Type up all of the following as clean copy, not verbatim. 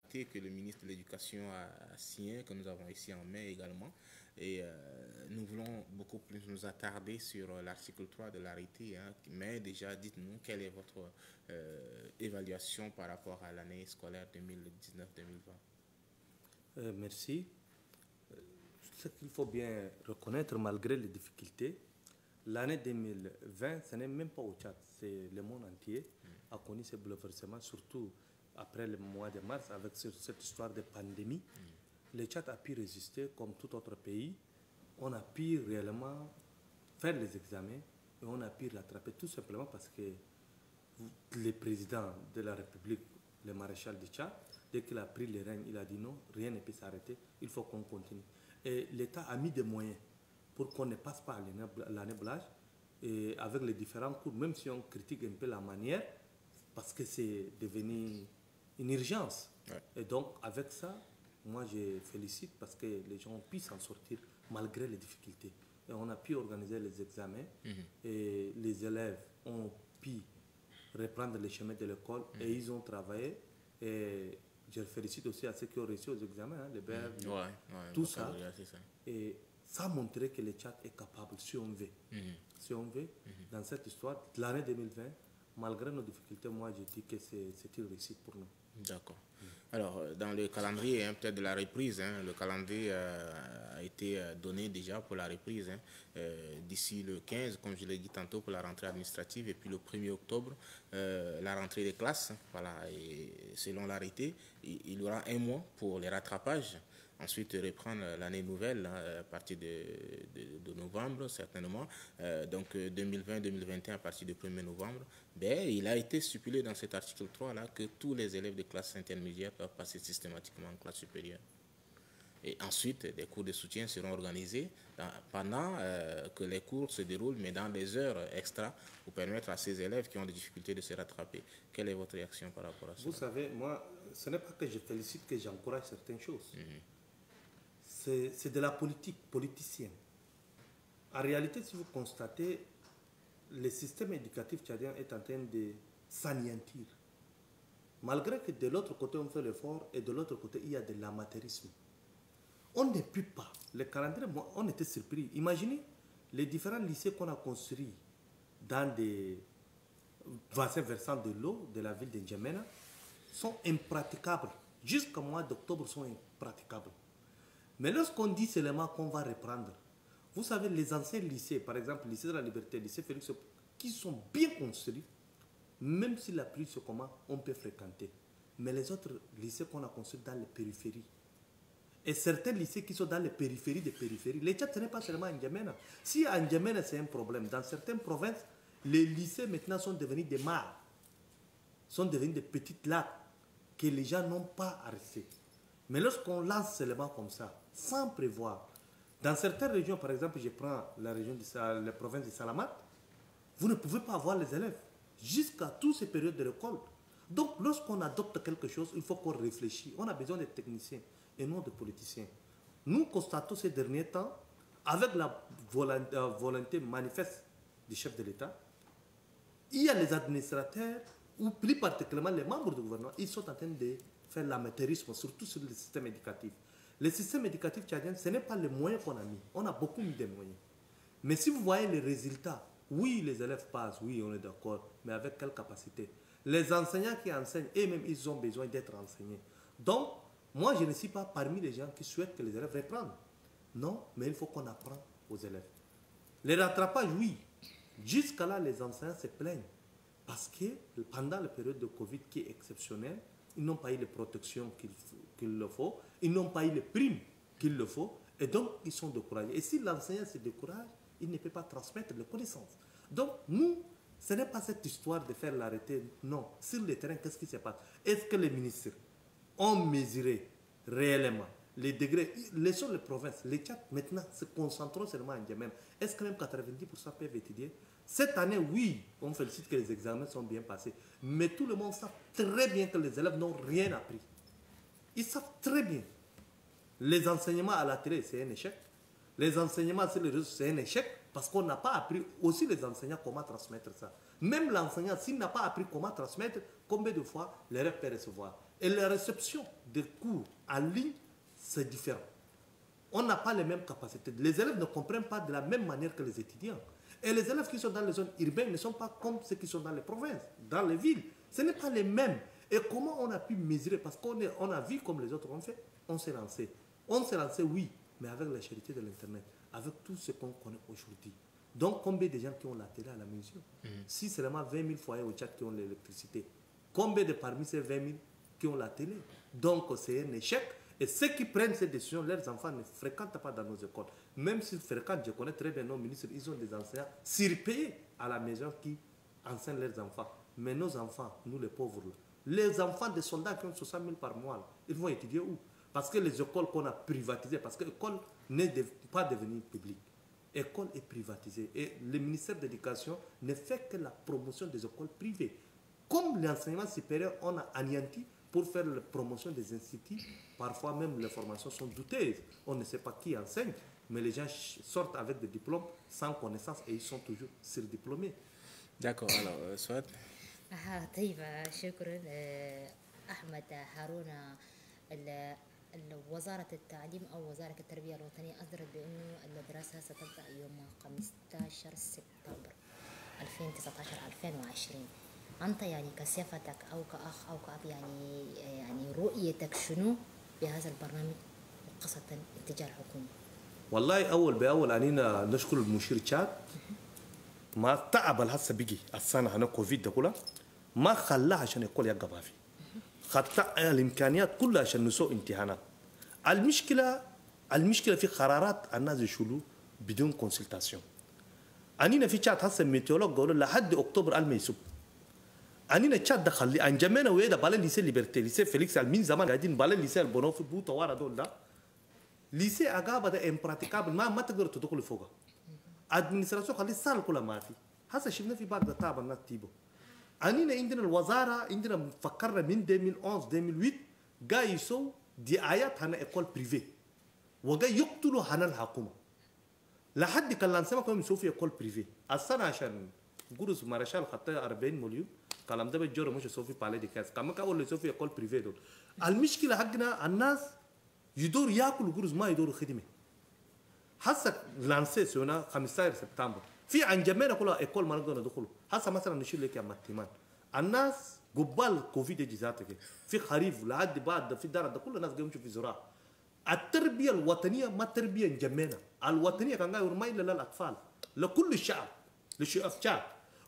que le ministre de l'Éducation a signé, que nous avons ici en mai également. Et nous voulons beaucoup plus nous attarder sur l'article 3 de l'arrêté. Hein. Mais déjà, dites-nous quelle est votre évaluation par rapport à l'année scolaire 2019-2020. Merci. Ce qu'il faut bien reconnaître, malgré les difficultés, l'année 2020, ce n'est même pas au Tchad, c'est le monde entier a connu ces bouleversements, surtout après le mois de mars, avec cette histoire de pandémie. Le Tchad a pu résister comme tout autre pays. On a pu réellement faire les examens et on a pu rattraper tout simplement parce que le président de la République, le maréchal du Tchad, dès qu'il a pris les rênes, il a dit non, rien ne peut s'arrêter, il faut qu'on continue. Et l'État a mis des moyens pour qu'on ne passe pas à l'année blanche, et avec les différents cours, même si on critique un peu la manière, parce que c'est devenu une urgence. Ouais. Et donc, avec ça, moi, je félicite parce que les gens ont pu s'en sortir malgré les difficultés. Et on a pu organiser les examens et les élèves ont pu reprendre les chemins de l'école et ils ont travaillé. Et je félicite aussi à ceux qui ont réussi aux examens, hein, les BER, tout ça. Et ça a montré que le Tchad est capable, si on veut. Si on veut, dans cette histoire, l'année 2020, malgré nos difficultés, moi, je dis que c'est une réussite pour nous. D'accord. Alors, dans le calendrier, hein, peut-être de la reprise, hein, le calendrier a été donné déjà pour la reprise, hein, d'ici le 15, comme je l'ai dit tantôt, pour la rentrée administrative, et puis le 1er octobre, la rentrée des classes. Voilà, et selon l'arrêté, il y aura un mois pour les rattrapages. Ensuite, reprendre l'année nouvelle à partir de novembre, certainement. Donc, 2020-2021 à partir du 1er novembre. Ben, il a été stipulé dans cet article 3 là que tous les élèves de classe intermédiaire doivent passer systématiquement en classe supérieure. Et ensuite, des cours de soutien seront organisés pendant que les cours se déroulent, mais dans des heures extra pour permettre à ces élèves qui ont des difficultés de se rattraper. Quelle est votre réaction par rapport à ça? Vous savez, moi, ce n'est pas que je félicite, que j'encourage certaines choses. C'est de la politique, politicienne. En réalité, si vous constatez, le système éducatif tchadien est en train de s'anéantir. Malgré que de l'autre côté, on fait l'effort et de l'autre côté, il y a de l'amateurisme. On ne peut pas. Le calendrier, on était surpris. Imaginez les différents lycées qu'on a construits dans des versants de l'eau de la ville de N'Djamena sont impraticables. Jusqu'au mois d'octobre, sont impraticables. Mais lorsqu'on dit seulement qu'on va reprendre, vous savez, les anciens lycées, par exemple, le lycée de la Liberté, le lycée Félix, qui sont bien construits, même si la pluie se commence, on peut fréquenter. Mais les autres lycées qu'on a construits dans les périphéries, et certains lycées qui sont dans les périphéries des périphéries, les Tchad, ce n'est pas seulement à N'Djamena. Si à N'Djamena, c'est un problème, dans certaines provinces, les lycées maintenant sont devenus des mares, sont devenus des petites lacs que les gens n'ont pas à rester. Mais lorsqu'on lance seulement comme ça, sans prévoir, dans certaines régions, par exemple, je prends la région de la province de Salamat, vous ne pouvez pas avoir les élèves jusqu'à toutes ces périodes de récolte. Donc, lorsqu'on adopte quelque chose, il faut qu'on réfléchisse. On a besoin de techniciens et non de politiciens. Nous constatons ces derniers temps, avec la volonté manifeste du chef de l'État, il y a les administrateurs, ou plus particulièrement les membres du gouvernement, ils sont en train de faire l'amateurisme, surtout sur le système éducatif. Le système éducatif tchadien, ce n'est pas les moyens qu'on a mis. On a beaucoup mis des moyens. Mais si vous voyez les résultats, oui, les élèves passent, oui, on est d'accord, mais avec quelle capacité? Les enseignants qui enseignent, eux-mêmes, ils ont besoin d'être enseignés. Donc, moi, je ne suis pas parmi les gens qui souhaitent que les élèves reprennent. Non, mais il faut qu'on apprenne aux élèves. Les rattrapages, oui. Jusqu'à là, les enseignants se plaignent. Parce que pendant la période de Covid qui est exceptionnelle, ils n'ont pas eu les protections qu'il le faut, ils n'ont pas eu les primes qu'il le faut, et donc ils sont découragés. Et si l'enseignant se décourage, il ne peut pas transmettre les connaissances. Donc nous, ce n'est pas cette histoire de faire l'arrêté, non. Sur le terrain, qu'est-ce qui se passe? Est-ce que les ministres ont mesuré réellement les degrés? Laissons les provinces, les Tchad maintenant se concentrons seulement en N'Djamena. Est-ce que même 90% peuvent étudier? Cette année, oui, on félicite que les examens sont bien passés. Mais tout le monde sait très bien que les élèves n'ont rien appris. Ils savent très bien. Les enseignements à la télé, c'est un échec. Les enseignements sur les réseaux, c'est un échec. Parce qu'on n'a pas appris aussi les enseignants comment transmettre ça. Même l'enseignant, s'il n'a pas appris comment transmettre, combien de fois l'élève peut recevoir? Et la réception des cours en ligne, c'est différent. On n'a pas les mêmes capacités. Les élèves ne comprennent pas de la même manière que les étudiants. Et les élèves qui sont dans les zones urbaines ne sont pas comme ceux qui sont dans les provinces, dans les villes. Ce n'est pas les mêmes. Et comment on a pu mesurer? Parce qu'on a vu comme les autres ont fait, on s'est lancé. On s'est lancé, oui, mais avec la charité de l'Internet, avec tout ce qu'on connaît aujourd'hui. Donc, combien de gens qui ont la télé à la maison? Si seulement 20 000 foyers au Tchad qui ont l'électricité, combien de parmi ces 20 000 qui ont la télé? Donc, c'est un échec. Et ceux qui prennent ces décisions, leurs enfants ne fréquentent pas dans nos écoles. Même s'ils fréquentent, je connais très bien nos ministres, ils ont des enseignants surpayés à la maison qui enseignent leurs enfants. Mais nos enfants, nous les pauvres, les enfants des soldats qui ont 60 000 par mois, ils vont étudier où? Parce que les écoles qu'on a privatisées, parce que l'école n'est pas devenue publique. L'école est privatisée. Et le ministère de l'Éducation ne fait que la promotion des écoles privées. Comme l'enseignement supérieur, on a anéanti pour faire la promotion des instituts. Parfois même les formations sont douteuses. On ne sait pas qui enseigne, mais les gens sortent avec des diplômes sans connaissance et ils sont toujours surdiplômés. D'accord, alors, soit. طيب شكرا أحمد هارون. وزارة التعليم أو وزارة التربية الوطنية أصدرت بأنه المدرسة ستبدأ يوم 15 سبتمبر 2019-2020. أنت يعني كصفتك أو كأخ أو كأب يعني رؤيتك شنو بهذا البرنامج وخاصة اتجاه الحكومة؟ والله أول بأول أنينا نشكر المشير تشاد ما تعب هسه بيجي السنة هنا كوفيد ده كله ما خلاها عشان يقول يا قبافي خدت الإمكانيات كلها عشان نسوي امتحانات. المشكلة في قرارات الناس يشيلوا بدون كونسلتاسيون. أنينا في تشاد هسه ميتيولوج قالوا لحد أكتوبر الميسوب أنينا تشاد دخل لي أنجمنا ويدا بالا ليسي ليبرتي ليسي فيليكس من زمان قاعدين بالا ليسي البونوفي بوتا ورا دول ده ليسي أجابة ده امبراتيكابل ما تقدر تدخل فوقها. ادمنستراسيون خلي السال كلها ما في. هسه شفنا في بعض التعب الناس تيبو. أنينا عندنا الوزارة عندنا فكرنا من 2011 2008 جاي يسوي دعايات هنا إيكول بريفي وجاي يقتلوا هنا الحكومة. لحد كان لانسما كانوا يسوي في إيكول بريفي. السنة عشان جورس مارشال خطة 40 مليون كلام ده بيجرو مش يسوي في بالي دي كاس. كمان كأول يسوي في إيكول بريفي دول. المشكلة حقنا الناس يدور يأكلوا جورس ما يدوروا خدمة. هسه لانسي سونا 15 سبتمبر في أنجمنا كلها إيكول ما نقدر ندخله. هسه مثلا نشيل لك يا ماتيمان الناس قبل كوفيد جزاتك في خريف لحد بعد في دار ده كل الناس قاموا في زراعة. التربية الوطنية ما تربية جمينة. الوطنية كان قايل ما إلا للأطفال لكل الشعب للشعب تشاد.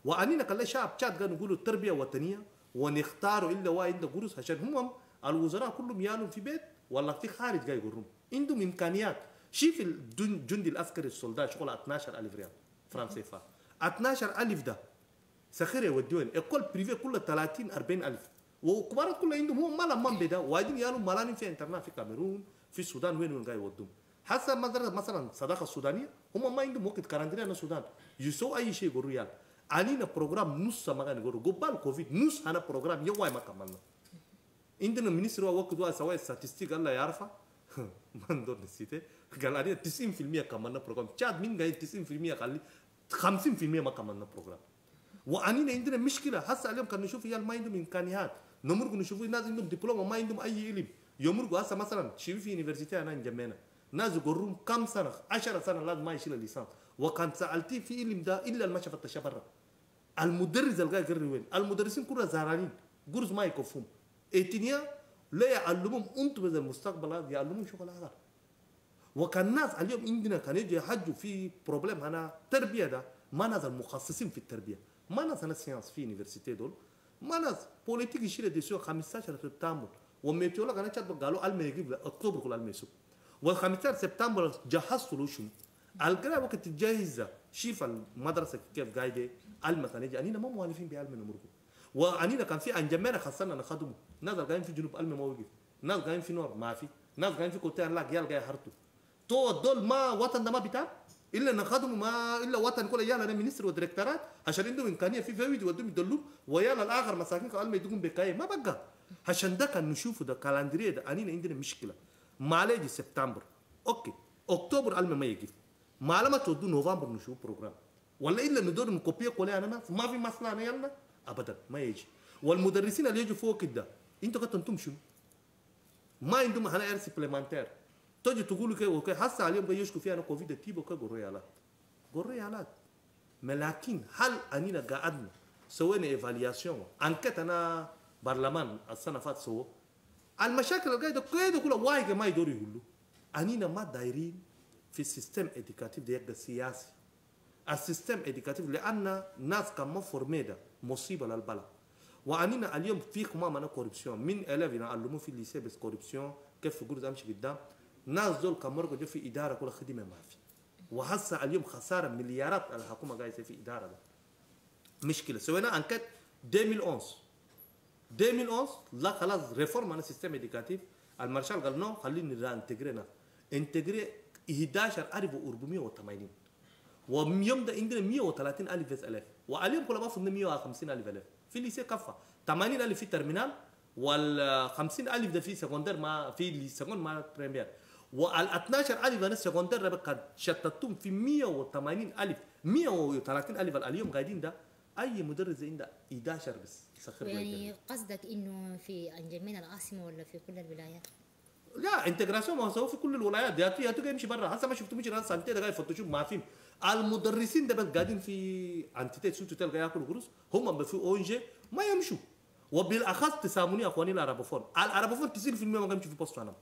وأنينا كلا شعب تشاد قالوا نقولوا التربية وطنية ونختاروا إلا واحد قروس عشان هم الوزراء كلهم يانوا في بيت ولا في خارج جاي يقولون عندهم إمكانيات. شوف الجندي العسكري السولدات شغل 12,000 ريال فرنسي فا 12,000 ده سخير يوديون إيكول بريفي كله 30-40,000 وكبارات كلها عندهم هم مالا من بدا وايدين يالو مالانين في انترنت في كاميرون في السودان وين جاي يودون. حسب مثلا صداقة السودانية هم ما عندهم وقت كارانتينا في السودان يسووا أي شيء يقولوا يال. علينا برنامج نص ما كان يقولوا قبل كوفيد نص هنا برنامج يواي ما كملنا. عندنا مينستر وقت دوا سواء ستاتستيك الله يعرفها ما ندور نسيته قال علينا 90% كملنا برنامج. تشاد مين قايل 90% خلي 50% ما كملنا برنامج. وأنينا عندنا مشكلة هسه اليوم كان نشوف يال ما عندهم إمكانيات نمرق نشوف ناس عندهم دبلومة ما عندهم أي علم يمرقوا هسه مثلا شوف في يونيفرسيتي أنا نجمعنا ناس يقولون كم سنة 10 سنة لازم ما يشيل اللسان وكان سألتي في علم ده إلا ما شافت الشبرة. المدرس اللي قاعد يقرر وين المدرسين كلها زهرانين جورز ما يكفون إتنيا لا يعلمهم أنتم بهذا المستقبل هذا يعلمون شغل آخر. وكان الناس اليوم عندنا كان يجي يحجوا في بروبلم هنا تربية ده ما ناس المخصصين في التربية ما ناس أنا سيانس في يونيفرسيتي دول ما ناس بوليتيك يشيل ديسيو 15 سبتمبر وميتيولوج أنا شاد قالوا ألمي يجيب أكتوبر كل ألمي يسوق وال15 سبتمبر جهزت له شو القرا وقت تجهز شيف المدرسة كيف قاعدة ألمي كان يجي أنينا ما موالفين بألمي نمرقو وأنينا كان في أنجمنا خاصنا نخدمه ناس قاعدين في جنوب ألمي ما وقف ناس قاعدين في نور ما في ناس قاعدين في كوتين لا قيال قاعد حرتو تو دول ما وطن ده ما بتاع إلا نخدموا ما إلا وطن كله يالا أنا مينستر وديركتورات عشان عندهم إمكانية في فيديو ودهم يدلون ويالا الآخر مساكين قال ما يدقون بكاية ما بقى عشان ده كان نشوفه ده كالندريه ده أنينا عندنا مشكلة معلش سبتمبر أوكي أكتوبر ألم ما يجي معلما تودو نوفمبر نشوف بروجرام ولا إلا ندور نكوبيه كله أنا ما في مصلحة أنا يلا أبدا ما يجي والمدرسين اللي يجوا فوق كده أنتوا كنتم شو ما عندهم هنا اير سبلمنتير تجي تقول كي اوكي هسه اليوم يشكو فيها انا كوفيد تيبو كغوريالات غوريالات لكن هل اننا قعدنا سوينا ايفالياسيون انكت انا برلمان السنه فات سووا المشاكل القاعده كده كلها واحد ما يدور يقولوا اننا ما دايرين في السيستم اديوكاتيف ده السياسي السيستم اديوكاتيف لان ناس كان مفورميدا مصيبه للبلد واننا اليوم في كمان من كوربسيون من الافنا علموا في الليسي بس كوربسيون كيف تقول امشي قدام ناس دول كان مرقوا في اداره كل خدمه ما في وهسه اليوم خساره مليارات الحكومه قاعده في اداره ده مشكله سوينا انكت 2011 لا خلاص ريفورم انا سيستم اديوكاتيف المارشال قال نو خلينا انتجرينا انتجري 11480 ويوم ده عندنا 130,000 اس واليوم كلها المفروض 150,000 في الليسي كفى 80,000 في ترمينال وال 50,000 ده في سكندر ما في سكند ما بريمير وال 12,000 انا سكندر بقى شتتهم في 180,000 130,000 اليوم قاعدين ده اي مدرس عنده 11 بس سخر يعني قصدك انه في انجمين العاصمه ولا في كل الولايات؟ لا انتجراسيون ما هو في كل الولايات يا تو يمشي برا هسه ما شفتوا مش ناس سنتين قاعد يفتشوا ما فيهم المدرسين ده بس قاعدين في انتيتي سوتو تلقى ياكلوا قروش هم في اون جي ما يمشوا وبالاخص تساموني اخواني العربوفون 90% ما يمشوا في بوست فانام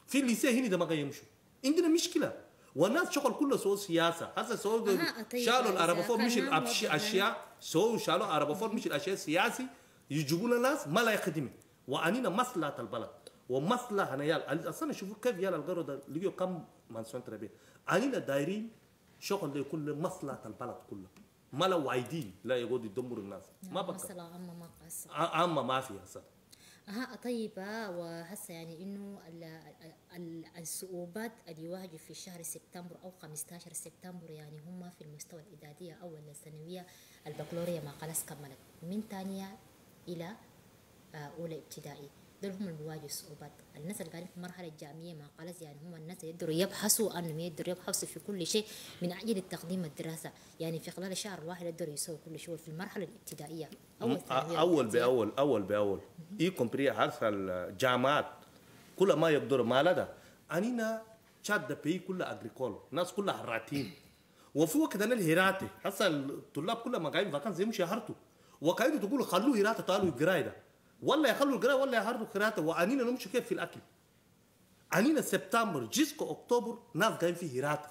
في الليسيه هنا ده ما يمشوا عندنا مشكله والناس شغل كله سووا سياسه هسه سووا شالوا العربوفون مش الاشياء سووا شالوا العربوفون مش الاشياء السياسي يجيبوا لنا ناس ما لا يخدموا وانينا مصلحه البلد ومصلحه انا يال اصلا شوفوا كيف يال القرو ده لقيوا كم منسون تربيه انينا دايرين شغل ده يكون لمصلحه البلد كله ما لو وايدين لا يقعدوا يدمروا الناس ما بقى مصلحه عامه ما قصر عامه ما في هسه طيب وهسه يعني انه الصعوبات اللي يواجهوا في شهر سبتمبر او 15 سبتمبر يعني هم في المستوى الاداريه اول الثانويه البكالوريا ما خلاص كملت من ثانيه الى اولى ابتدائي دول هم اللي بيواجهوا الصعوبات الناس اللي قاعدين في المرحله الجامعيه ما خلاص يعني هم الناس اللي يقدروا يبحثوا انهم يقدروا يبحثوا في كل شيء من اجل تقديم الدراسه يعني في خلال شهر واحد يقدروا يسووا كل شيء في المرحله الابتدائيه اول باول اي كومبري عارف الجامعات كل ما يقدروا ما لدى انينا تشاد ده بي كلها اجريكول ناس كلها حراتين وفي وقت انا الهراتي هسه الطلاب كلها ما قاعدين فكان زي مش يهرتوا وقاعدين تقولوا خلوه هراته تعالوا يقراي ده ولا يخلوا القراءة ولا يحرروا قراءته وانينا نمشي كيف في الاكل انينا سبتمبر جيسكو اكتوبر ناس قاعدين في هراته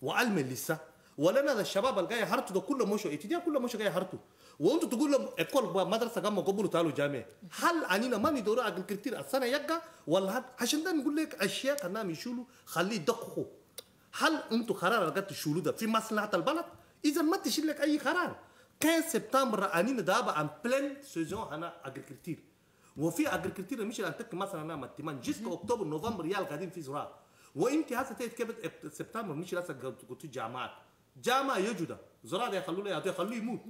وعلم لسه ولا ناس الشباب اللي قاعد يحرتوا ده كله مشوا ابتدائي كله مشوا قاعد يحرتوا وانتوا تقول لهم اكل مدرسه قام قبلوا تعالوا جامعه هل انينا ما ندوروا اقل كتير السنه يقع ولا عشان ده نقول لك اشياء كنا يشيلوا خليه يدققوا هل انتوا قرار لقيتوا تشيلوا ده في مصلحه البلد اذا ما تشيل لك اي قرار 15 سبتمبر انينا دابا ان بلين سيزون هنا اجريكلتير وفي اجريكلتير مش انتك مثلا انا متمان جيسكو اكتوبر نوفمبر ريال قاعدين في زراعه وانت هسه كيف سبتمبر مش لسه قلت جامعات جامعه يجوده زراعه يخلوا له يخلوه يموت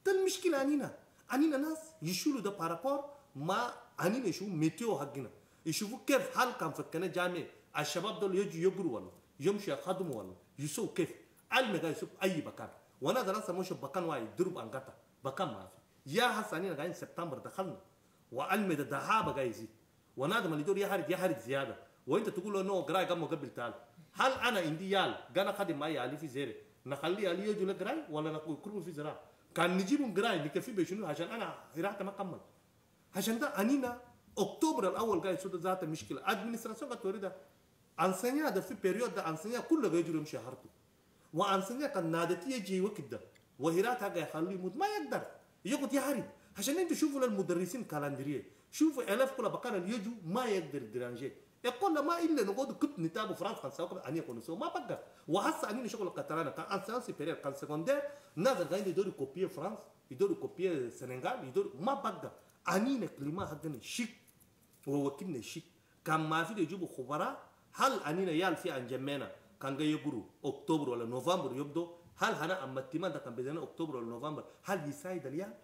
ده المشكله انينا ناس يشيلوا ده بارابور ما انينا يشوفوا ميتيو حقنا يشوفوا كيف حال كان فكنا جامعه الشباب دول يجوا يقروا ولا يمشوا يخدموا ولا يسووا كيف علم قاعد يسوق اي مكان وانا ده ناس مش بكان واحد ضرب انقطع بكان ما في يا هسه انينا قاعدين سبتمبر دخلنا وعلم ده دهابه قاعد يزيد ونادم اللي يدور يحرد زياده وانت تقول له نو قراي قام قبل تعال هل انا عندي يال انا خادم معي علي في زيري نخليه علي يجوا لقراي ولا نكرمه في زراعه كان نجيبهم قراي نكفي بشنو عشان انا زراعتي ما كمل عشان ده انينا اكتوبر الاول قاعد يسود ذات المشكله ادمنستراسيون قاعد توريده انسانيا ده في بيريود ده انسانيا كله قاعد يجري يمشي حرته وانسانيا كان نادتي يجي وقت ده وهيرات قاعد يخليه يموت ما يقدر يقعد يحرد عشان انتوا شوفوا للمدرسين كالندريه شوفوا الاف كلها بقى يجوا ما يقدر درانجي يقول ما الا نقعد كنت نتابع فرنسا كان سواء اني يكونوا سو ما بقى وهسه اني شغل كاتالانا كان انسان سيبيرير كان سكوندير ناس قاعدين يدوروا كوبيه فرنسا يدوروا كوبيه السنغال يدوروا ما بقى اني كلمه حقنا شيك ووكلنا شيك كان ما في يجيبوا خبراء هل انينا يال في انجمنا كان جاي يقولوا اكتوبر ولا نوفمبر يبدو هل هنا اما التيمان ده كان بدنا اكتوبر ولا نوفمبر هل يساعد اليال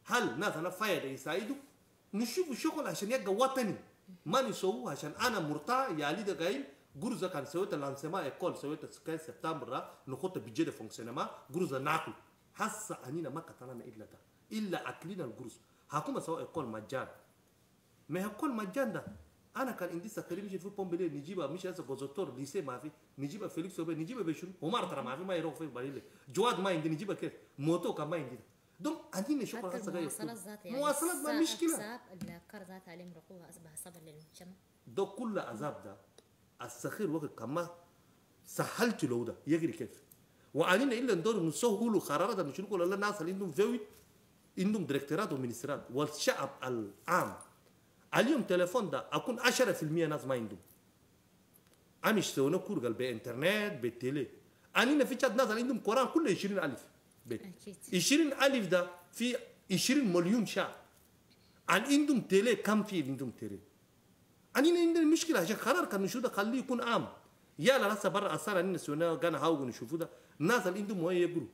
هل ناس انا فايده يساعدوا نشوف الشغل عشان يبقى وطني ما نسووه عشان انا مرتاح يا لي ده جاي جروزا كان سويت لانسما ايكول سويت سكاي سبتمبر نخط بجد فونكسيونما جروزا ناكل هسه انينا ما كتلنا الا ده الا اكلنا الجروز حكومه سواء ايكول مجان ما ايكول مجان ده ana kan indi sakari mishi fu pombele nijiba mishi asa gozotor lycée ma fi nijiba Félix Obe nijiba be shuru Omar tara ma fi ma yero fe balile Jawad ma indi nijiba ke moto kama indi donc anine shokora حتى hasa gayo المواصلات ذات يعني مواصلات ما مشكله حساب الكار ذات عليهم رقوبة أصبح صبر للمجتمع donc كل عذاب ده السخير وقت كما سهلت له ده يجري كيف وعنينا الا ندور نسهل قرارات نشوف ولا الناس اللي عندهم فوي عندهم ديريكتورات ومينسترات والشعب العام اليوم تليفون ده اكون 10% ناس ما عندهم امش سوينا كورغل بانترنت بالتلي عنينا في ناس اللي عندهم قران كله 20000 بيت 20000 ده في 20 مليون شعب عندهم تلي كم في عندهم تلي عندنا مشكله عشان قرار كان نشوف ده خليه يكون عام يا لا لسه برا اثار ان سوينا كان هاو نشوفوا ده الناس اللي عندهم وين يقروا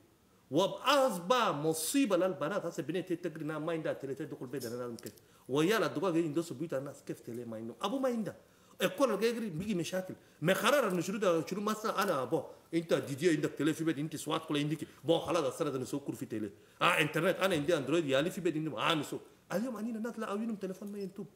وأصبح مصيبة للبنات هسه بنات تقرينا ما عندها تلاتة دخل بيت أنا كيف ويا لا دقاق يندوس بيوت الناس كيف تلي ما عندهم أبو ما عنده الكل اللي يقري بيجي مشاكل ما قرار إنه شنو مثلا أنا أبو أنت دي عندك تلي في بيت أنت سوات كل عندك بو خلاص السنة ده نسوق في تلي إنترنت أنا عندي أندرويد يالي في بيت عندهم نسوق اليوم عندنا ناس لا أوينهم تليفون ما ينتوب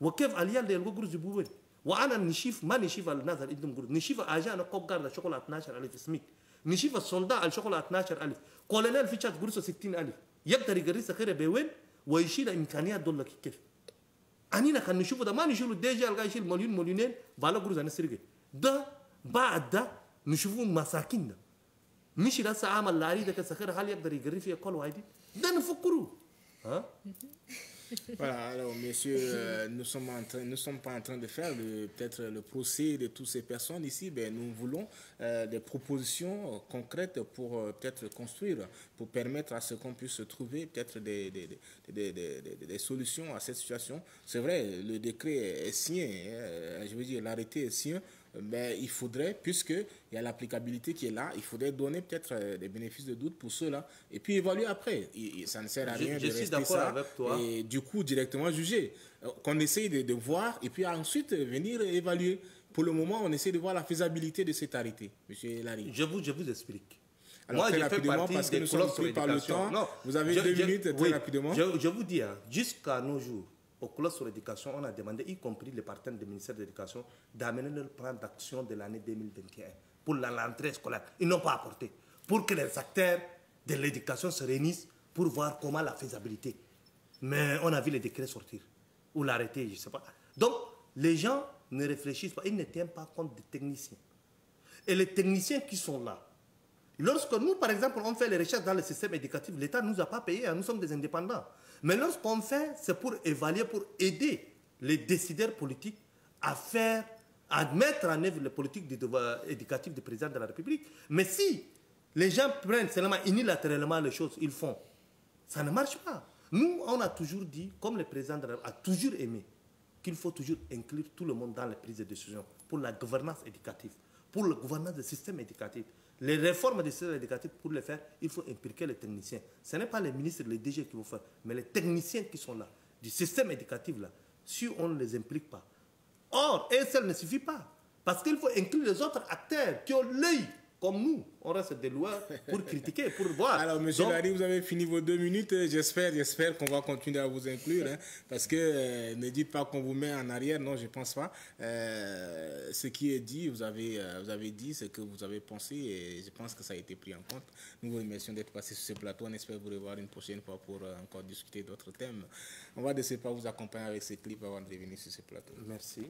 وكيف اليال ده يلقوا جروز بوين وأنا نشيف ما نشيف الناس اللي عندهم جروز نشيف أجانا كوب قارد شغل 12000 اسميك نشيف السولداء الشغل 12000 كولونيل في شات جروسه 60000 يقدر يقريس خير بوين ويشيل امكانيات دول كيف انينا كان نشوفه ده ما نشيله ديجا القى يشيل مليون مليونين بالا جروز انا سرقه ده بعد ده نشوفه مساكين ده مش لسه عمل لاري ده كسخير هل يقدر يقري فيها كل واحد ده نفكره ها Voilà, alors messieurs, nous ne sommes pas en train de faire peut-être le procès de toutes ces personnes ici, mais nous voulons des propositions concrètes pour peut-être construire, pour permettre à ce qu'on puisse trouver peut-être des solutions à cette situation. C'est vrai, le décret est signé, je veux dire l'arrêté est signé, mais il faudrait, puisqu'il y a l'applicabilité qui est là, il faudrait donner peut-être des bénéfices de doute pour ceux-là et puis évaluer après. Ça ne sert à rien de rester ça avec toi. Et du coup directement juger. Qu'on essaye de voir et puis ensuite venir évaluer. Pour le moment, on essaie de voir la faisabilité de cet arrêté, M. Larry. Je vous explique. Alors, moi, très rapidement, parce que nous sommes pris par le temps. Non, vous avez 2 minutes, très rapidement. Je vous dis, jusqu'à nos jours, au classe sur l'éducation, on a demandé, y compris les partenaires du ministère de l'Éducation, d'amener leur plan d'action de l'année 2021 pour la rentrée scolaire. Ils n'ont pas apporté. Pour que les acteurs de l'éducation se réunissent pour voir comment la faisabilité. Mais on a vu les décrets sortir. Ou l'arrêter, je ne sais pas. Donc, les gens ne réfléchissent pas. Ils ne tiennent pas compte des techniciens. Et les techniciens qui sont là, lorsque nous, par exemple, on fait les recherches dans le système éducatif, l'État ne nous a pas payé, nous sommes des indépendants. Mais lorsqu'on fait, c'est pour évaluer, pour aider les décideurs politiques à mettre en œuvre les politiques éducatives du président de la République. Mais si les gens prennent seulement unilatéralement les choses, ils font, ça ne marche pas. Nous, on a toujours dit, comme le président de la République a toujours aimé, qu'il faut toujours inclure tout le monde dans les prises de décision pour la gouvernance éducative, pour la gouvernance du système éducatif. Les réformes du système éducatif, pour les faire, il faut impliquer les techniciens. Ce n'est pas les ministres, les DG qui vont faire, mais les techniciens qui sont là, du système éducatif là, si on ne les implique pas. Or, et ça ne suffit pas, parce qu'il faut inclure les autres acteurs qui ont l'œil, comme nous. On reste des lois pour critiquer, pour voir. Alors, M. Larry, vous avez fini vos 2 minutes. J'espère qu'on va continuer à vous inclure. Hein, parce que ne dites pas qu'on vous met en arrière. Non, je ne pense pas. Ce qui est dit, vous avez dit ce que vous avez pensé. Et je pense que ça a été pris en compte. Nous vous remercions d'être passé sur ce plateau. On espère vous revoir une prochaine fois pour encore discuter d'autres thèmes. On va de ce pas vous accompagner avec ces clips avant de revenir sur ce plateau. Merci.